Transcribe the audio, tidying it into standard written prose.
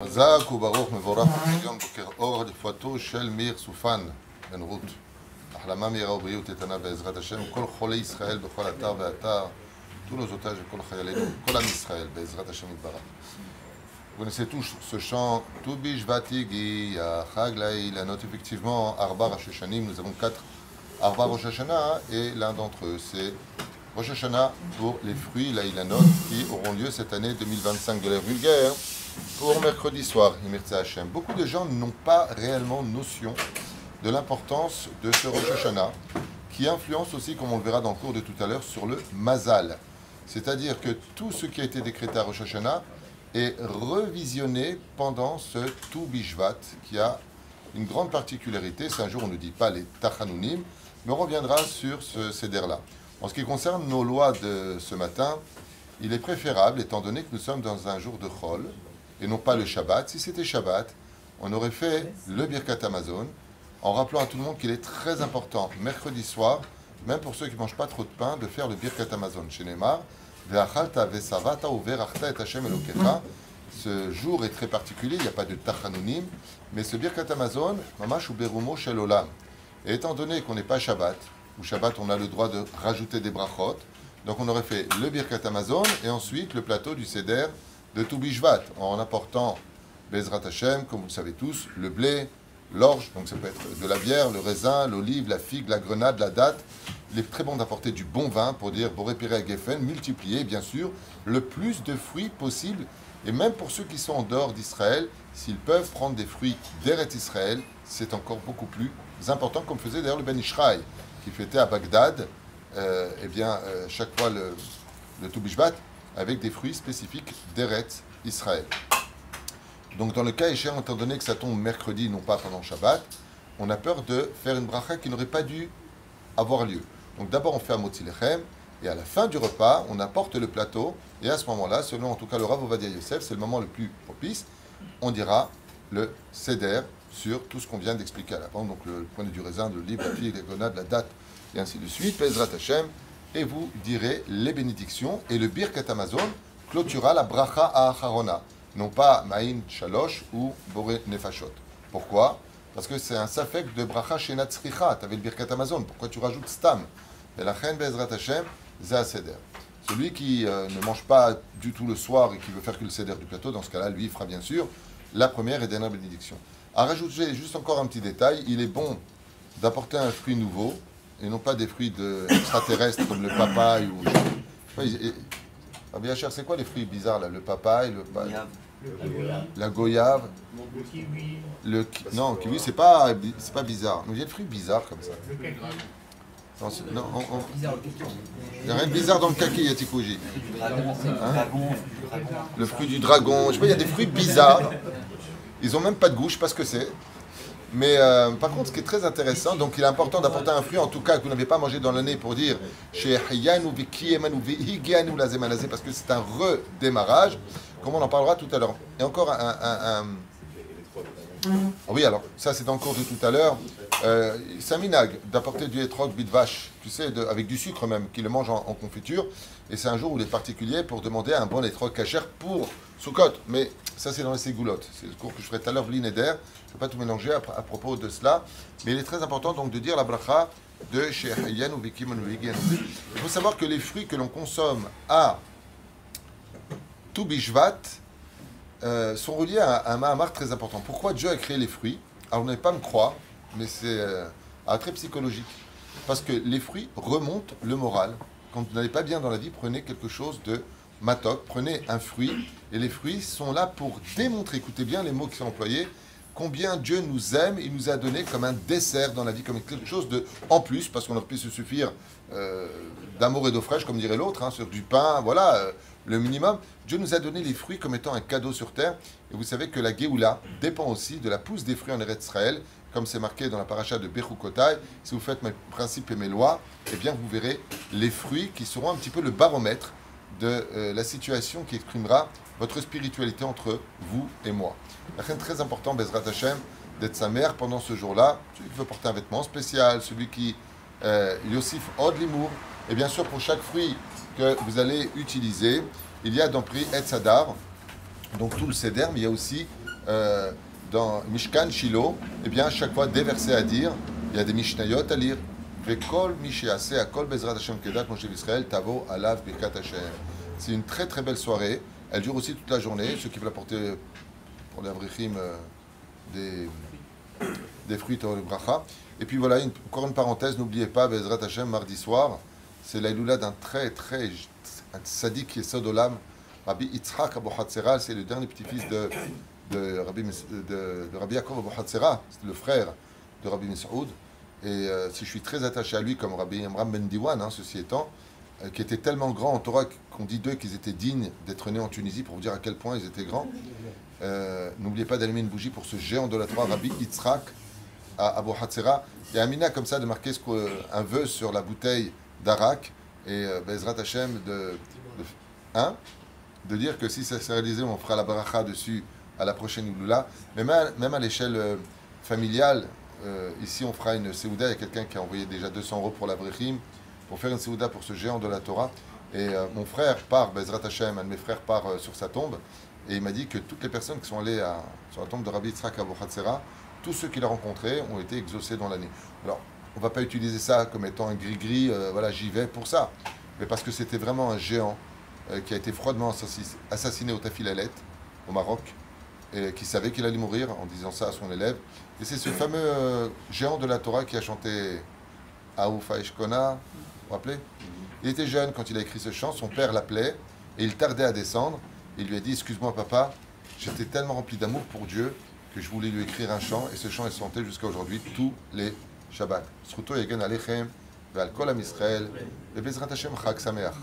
חזק וברוך מבורך פדיון בוקר אור לפואתו של מאיר סופן בן רות. החלמה מהירה ובריאות איתנה בעזרת השם, כל חולי ישראל בכל אתר ואתר, tous nos otages et כל חיילינו, כל עם ישראל בעזרת השם יתברך. Vous connaissez tous ce chant Tu Bishvat Higia Chag La'ilanot. Effectivement, Arba Rosh Hashanim, nous avons 4 Arba Rosh Hashanah et l'un d'entre eux c'est Rosh Hashanah pour les fruits La'ilanot qui auront lieu cette année 2025 de l'ère vulgaire pour mercredi soir, Imirtza Hashem. Beaucoup de gens n'ont pas réellement notion de l'importance de ce Rosh Hashanah qui influence aussi, comme on le verra dans le cours de tout à l'heure, sur le Mazal. C'est-à-dire que tout ce qui a été décrété à Rosh Hashanah est revisionné pendant ce Tu Bishvat qui a une grande particularité. C'est un jour où on ne dit pas les Tachanunim, mais on reviendra sur ce Seder-là. En ce qui concerne nos lois de ce matin, il est préférable, étant donné que nous sommes dans un jour de Chol, et non pas le Shabbat. Si c'était Shabbat, on aurait fait le Birkat Hamazon, en rappelant à tout le monde qu'il est très important, mercredi soir, même pour ceux qui ne mangent pas trop de pain, de faire le Birkat Hamazon. Chez Neymar, ce jour est très particulier, il n'y a pas de Tachanunim, mais ce Birkat Hamazon, Mamash ou Berumo Shel Olam. Et étant donné qu'on n'est pas Shabbat, ou Shabbat on a le droit de rajouter des brachot, donc on aurait fait le Birkat Hamazon et ensuite le plateau du Seder de Tu Bishvat, en apportant Bezrat Hashem, comme vous le savez tous, le blé, l'orge, donc ça peut être de la bière, le raisin, l'olive, la figue, la grenade, la date. Il est très bon d'apporter du bon vin pour dire Boré Piré Geffen, multiplier bien sûr le plus de fruits possible. Et même pour ceux qui sont en dehors d'Israël, s'ils peuvent prendre des fruits d'Eretz Israël, c'est encore beaucoup plus important, comme faisait d'ailleurs le Ben Ishraï, qui fêtait à Bagdad, chaque fois le Tu Bishvat, avec des fruits spécifiques d'Eretz Israël. Donc dans le cas échéant, étant donné que ça tombe mercredi, non pas pendant Shabbat, on a peur de faire une bracha qui n'aurait pas dû avoir lieu. Donc d'abord on fait un Motzi Lechem, et à la fin du repas, on apporte le plateau, et à ce moment-là, selon en tout cas le Rav Ovadia Yosef, c'est le moment le plus propice, on dira le Seder sur tout ce qu'on vient d'expliquer à l'avant, donc le point du raisin, de l'olive, la figue, la grenade, la date, et ainsi de suite, Bezrat Hashem, et vous direz les bénédictions, et le Birkat Hamazon clôturera la bracha à Acharona, non pas Ma'in Shalosh ou Boré Nefashot. Pourquoi? Parce que c'est un safek de bracha chez Natsricha, tu avais le Birkat Hamazon, pourquoi tu rajoutes Stam? Et la Chen Bezrat Hashem, Za Seder. Celui qui ne mange pas du tout le soir et qui veut faire que le Seder du plateau, dans ce cas-là, lui, il fera bien sûr la première et dernière bénédiction. À rajouter juste encore un petit détail, il est bon d'apporter un fruit nouveau, et non pas des fruits extraterrestres comme le papaye ou... Bien cher, c'est quoi les fruits bizarres là? Le papaye, la goyave, le kiwi. Non, le kiwi c'est pas bizarre. Mais il y a des fruits bizarres comme ça. Non, il n'y a rien de bizarre dans le kaki Yatikouji. Le fruit du dragon. Je sais pas, il y a des fruits bizarres. Ils n'ont même pas de goût, je ne sais pas ce que c'est. Mais par contre, ce qui est très intéressant, donc il est important d'apporter un fruit, en tout cas que vous n'avez pas mangé dans l'année, pour dire parce que c'est un redémarrage, comme on en parlera tout à l'heure. Et encore oui, alors ça c'est dans le cours de tout à l'heure. C'est un minag d'apporter du etrog bitvache, tu sais, avec du sucre même, qui le mange en confiture. Et c'est un jour où il est particulier pour demander un bon etrog kasher pour Sukkot. Mais ça c'est dans les ségoulottes. C'est le cours que je ferai tout à l'heure, Blineder. Je ne vais pas tout mélanger à propos de cela. Mais il est très important donc de dire la bracha de chez Hayyan ou Vikim ou Vigen. Il faut savoir que les fruits que l'on consomme à Tu Bishvat sont reliés à un mahamar très important. Pourquoi Dieu a créé les fruits? Alors vous n'allez pas me croire, mais c'est très psychologique. Parce que les fruits remontent le moral. Quand vous n'allez pas bien dans la vie, prenez quelque chose de matok, prenez un fruit, et les fruits sont là pour démontrer, écoutez bien les mots qui sont employés, combien Dieu nous aime, il nous a donné comme un dessert dans la vie, comme quelque chose de en plus, parce qu'on aurait pu se suffire d'amour et d'eau fraîche, comme dirait l'autre, sur du pain, voilà, le minimum. Dieu nous a donné les fruits comme étant un cadeau sur terre, et vous savez que la Géoula dépend aussi de la pousse des fruits en Eretz Israël, comme c'est marqué dans la paracha de Bechukotai. Si vous faites mes principes et mes lois, eh bien vous verrez les fruits qui seront un petit peu le baromètre de la situation qui exprimera votre spiritualité entre vous et moi. La reine très important, Bezrat Hashem, d'être sa mère pendant ce jour-là, celui qui veut porter un vêtement spécial, celui qui Yosif Od Limour, et bien sûr pour chaque fruit que vous allez utiliser, il y a dans prix Etz Hadar, donc tout le Seder, mais il y a aussi dans Mishkan Shiloh, eh bien, à chaque fois, des versets à dire, il y a des Mishnayot à lire. Vekol Mishéase, Akol Bezrat Hashem Kedat, Moshe Israël, Tavo, Alav, Birkat Hashem. C'est une très très belle soirée. Elle dure aussi toute la journée. Ceux qui veulent apporter pour les Avrichim des fruits au bracha. Et puis voilà, encore une parenthèse, n'oubliez pas, Bezrat Hashem, mardi soir, c'est l'Aïloula d'un très très sadique qui est Sodolam, Rabbi Yitzhak Abu Hatzera, c'est le dernier petit-fils de Rabbi Yaakov Abu Hatzera, c'est le frère de Rabbi Mesoud. Et si je suis très attaché à lui, comme Rabbi Amram Ben Diwan, ceci étant, qui était tellement grand en Torah qu'on dit d'eux qu'ils étaient dignes d'être nés en Tunisie, pour vous dire à quel point ils étaient grands. N'oubliez pas d'allumer une bougie pour ce géant de la Torah, Rabbi Yitzhak à Abu Hatzera. Il y a un mina comme ça de marquer un vœu sur la bouteille d'Arak et Bezrat Hashem de dire que si ça s'est réalisé, on fera la bracha dessus à la prochaine Iloula. Mais même à l'échelle familiale, ici on fera une Seouda. Il y a quelqu'un qui a envoyé déjà 200 € pour la Brechim pour faire une Seouda pour ce géant de la Torah. Et mon frère part, Bezrat Hashem, un de mes frères part sur sa tombe. Et il m'a dit que toutes les personnes qui sont allées sur la tombe de Rabbi Yitzhak Abu Hatzera, tous ceux qu'il a rencontrés ont été exaucés dans l'année. Alors, on ne va pas utiliser ça comme étant un gris-gris, voilà, j'y vais pour ça. Mais parce que c'était vraiment un géant qui a été froidement assassiné au Tafilalet, au Maroc, et qui savait qu'il allait mourir en disant ça à son élève. Et c'est ce fameux géant de la Torah qui a chanté Aoufa Eshkona, vous vous rappelez? Il était jeune quand il a écrit ce chant, son père l'appelait, et il tardait à descendre. Il lui a dit, excuse-moi papa, j'étais tellement rempli d'amour pour Dieu que je voulais lui écrire un chant, et ce chant est chanté jusqu'à aujourd'hui, tous les Shabbat. Sruto Yegen Alechem, Ve'al Kol Am Yisrael, Ve'Bezrat Hashem Chag Sameach.